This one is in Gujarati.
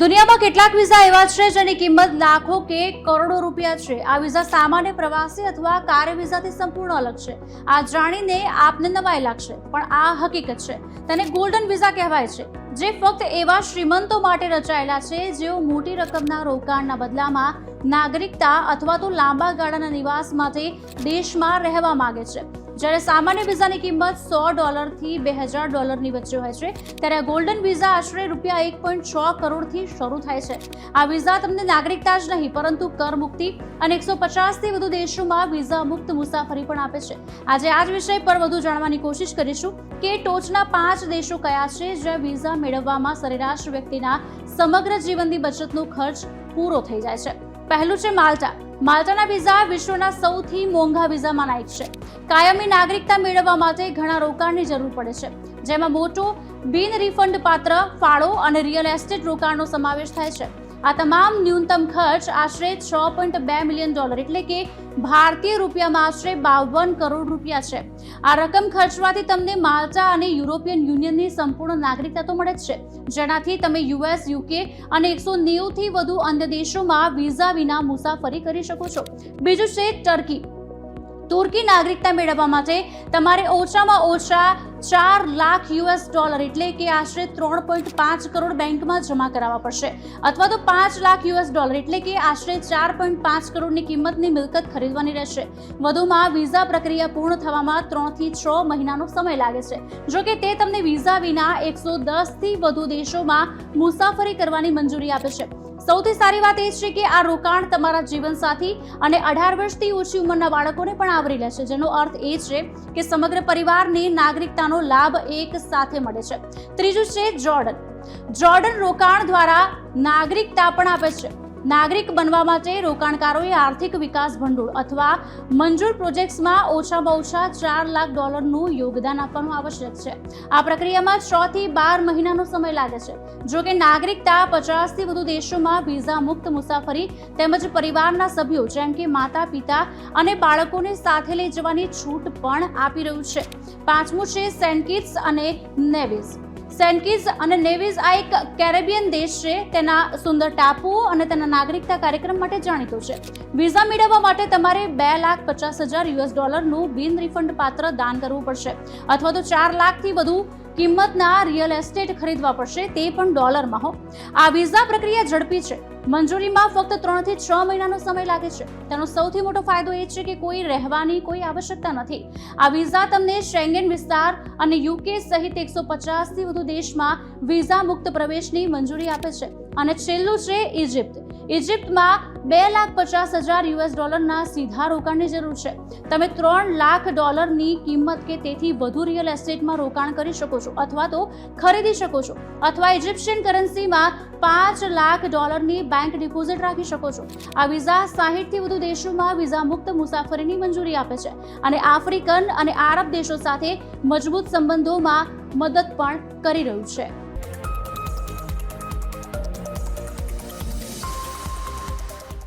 દુનિયામાં કેટલાક વિઝા એવા છે જેની કિંમત લાખો કે કરોડો રૂપિયા છે। આ વિઝા સામાન્ય પ્રવાસી અથવા કાર્ય વિઝાથી સંપૂર્ણ અલગ છે। આ જાણીને આપને નવાઈ લાગશે, પણ આ હકીકત છે। તેને ગોલ્ડન વિઝા કહેવાય છે, જે ફક્ત એવા શ્રીમંતો માટે રચાયેલા છે જેઓ મોટી રકમના રોકાણના બદલામાં નાગરિકતા અથવા તો લાંબા ગાળાના નિવાસ માટે દેશમાં રહેવા માંગે છે। જ્યારે સામાન્ય વિઝાની કિંમત $100 થી $2000 વચ્ચે હોય છે, ત્યારે આ ગોલ્ડન વિઝા આશરે ₹1.6 કરોડથી શરૂ થાય છે। આ વિઝા તમને નાગરિકતા જ નહીં, પરંતુ કર મુક્તિ અને 150 થી વધુ દેશોમાં વિઝા મુક્ત મુસાફરી પણ આપે છે। આજે આ જ વિષય પર વધુ જાણવાની કોશિશ કરીશું કે ટોચના 5 દેશો કયા છે જ્યાં વિઝા મેળવવામાં સરેરાશ વ્યક્તિના સમગ્ર જીવનની બચતનો ખર્ચ પૂરો થઈ જાય છે। પહેલું છે માલ્ટા। માલ્ટાના વિઝા વિશ્વના સૌથી મોંઘા વિઝામાંના એક છે। કાયમી નાગરિકતા મેળવવા માટે ઘણા રોકાણની જરૂર પડે છે, જેમાં મોટો બિન રિફંડ પાત્ર ફાળો અને રિયલ એસ્ટેટ રોકાણનો સમાવેશ થાય છે। આ તમામ ન્યૂનતમ ખર્ચ આશરે $6.2 મિલિયન એટલે કે ભારતીય રૂપિયામાં આશરે 52 કરોડ રૂપિયા છે। આ રકમ ખર્ચવાથી તમને માલ્ટા અને યુરોપિયન યુનિયનની સંપૂર્ણ નાગરિકતા તો મળે જ છે, જેનાથી તમે US, UK અને 190 થી વધુ અન્ય દેશોમાં વિઝા વિના મુસાફરી કરી શકો છો। બીજું છે ટર્કી। તુર્કી નાગરિકતા મેળવવા માટે તમારે ઓછામાં ઓછા $4 લાખ એટલે કે આશરે 3.5 કરોડ બેંકમાં જમા કરાવવા પડશે, અથવા તો $5 લાખ એટલે કે આશરે 4.5 કરોડની કિંમતની મિલકત ખરીદવાની રહેશે। વધુમાં વિઝા પ્રક્રિયા પૂર્ણ થવામાં 3 થી 6 મહિનાનો સમય લાગે છે। જો કે તે તમને વિઝા વિના 110 થી વધુ દેશોમાં મુસાફરી કરવાની મંજૂરી આપે છે। સૌથી સારી વાત એ છે કે આ રોકાણ તમારા જીવનસાથી અને 18 વર્ષથી ઓછી ઉંમરના બાળકોને પણ આવરી લે છે, જેનો અર્થ એ છે કે સમગ્ર પરિવારને નાગરિકતાનો લાભ એક સાથે મળે છે। ત્રીજું છે જોર્ડન। જોર્ડન રોકાણ દ્વારા નાગરિકતા પણ આપે છે। નાગરિક બનવા માટે રોકાણકારોએ આર્થિક વિકાસ ભંડોળ અથવા મંજૂર પ્રોજેક્ટ્સમાં ઓછામાં ઓછા $4 લાખનું યોગદાન આપવાનું આવશ્યક છે। આ પ્રક્રિયામાં 6 થી 12 મહિનાનો સમય લાગે છે। જો કે નાગરિકતા 50 થી વધુ દેશોમાં વિઝા મુક્ત મુસાફરી તેમજ પરિવારના સભ્યો જેમ કે માતા, પિતા અને બાળકોને સાથે લઈ જવાની છૂટ પણ આપી રહ્યું છે। પાંચમું છે સેન્ટ કિટ્સ અને નેવિસ। સેન્ટ કિટ્સ અને નેવિસ આ એક કેરેબિયન દેશ છે। તેના સુંદર ટાપુઓ અને તેના નાગરિકતા કાર્યક્રમ માટે જાણીતો છે। વિઝા મેળવવા માટે તમારે $2,50,000 નું બિન રિફંડ પાત્ર દાન કરવું પડશે, અથવા તો 4 લાખથી વધુ કિંમતના રિયલ એસ્ટેટ ખરીદવા પડશે, તે પણ ડોલરમાં હો। આ વિઝા પ્રક્રિયા ઝડપી છે। મંજૂરીમાં ફક્ત 3 થી 6 મહિનાનો સમય લાગે છે। તેનો સૌથી મોટો ફાયદો એ છે કે કોઈ રહેવાની કોઈ આવશ્યકતા નથી। આ વિઝા તમને શેંગેન વિસ્તાર અને UK સહિત 150 થી વધુ દેશમાં વિઝા મુક્ત પ્રવેશની મંજૂરી આપે છે। અને છેલ્લું છે ઇજિપ્ત। ઇજિપ્તમાં $2,50,000 ના સીધા રોકાણની જરૂર છે। તમે $3 લાખ ની કિંમત કે તેથી વધુ રિયલ એસ્ટેટમાં રોકાણ કરી શકો છો, અથવા તો ખરીદી શકો છો, અથવા ઇજિપ્શિયન કરન્સીમાં $5 લાખ ની બેંક ડિપોઝિટ રાખી શકો છો। આ વિઝા 60 થી વધુ દેશોમાં વિઝા મુક્ત મુસાફરીની મંજૂરી આપે છે અને આફ્રિકન અને આરબ દેશો સાથે મજબૂત સંબંધોમાં મદદ પણ કરી રહ્યું છે।